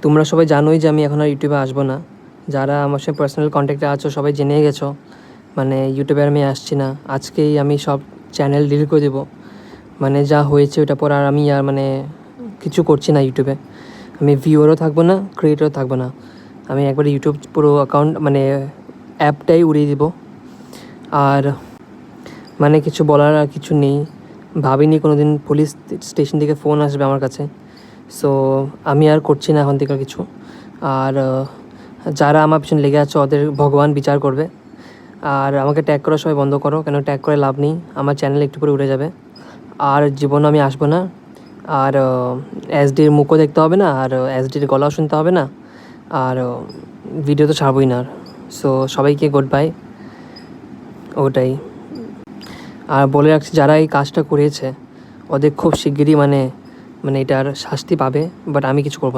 তোমরা সবাই জানোই যে আমি এখন আর ইউটিউবে আসবো না। যারা আমার সাথে পার্সোনাল কন্ট্যাক্টে আছো সবাই জেনে গেছো, মানে ইউটিউবে আর আমি আসছি না। আজকেই আমি সব চ্যানেল ডিলিট করে দেবো। মানে যা হয়েছে ওটা পর আর আমি আর মানে কিছু করছি না ইউটিউবে। আমি ভিউয়ারও থাকবো না, ক্রিয়েটরও থাকবো না। আমি একবার ইউটিউব পুরো অ্যাকাউন্ট মানে অ্যাপটাই উড়িয়ে দিব। আর মানে কিছু বলার আর কিছু নেই। ভাবিনি কোনো দিন পুলিশ স্টেশন থেকে ফোন আসবে আমার কাছে। সো আমি আর করছি না এখন থেকে কিছু। আর যারা আমার পিছনে লেগে আছে ওদের ভগবান বিচার করবে। আর আমাকে ট্যাগ করা সবাই বন্ধ করো, কেন ট্যাগ করে লাভ নেই। আমার চ্যানেল একটু করে উঠে যাবে। আর জীবনে আমি আসবো না। আর এসডির মুখও দেখতে হবে না, আর এসডির গলাও শুনতে হবে না। আর ভিডিও তো ছাড়বই না। সো সবাইকে গুড বাই। ওটাই। আর বলে রাখছি, যারা এই কাজটা করেছে ওদের খুব শিগগিরই মানে এটার শাস্তি পাবে। বাট আমি কিছু করবো না।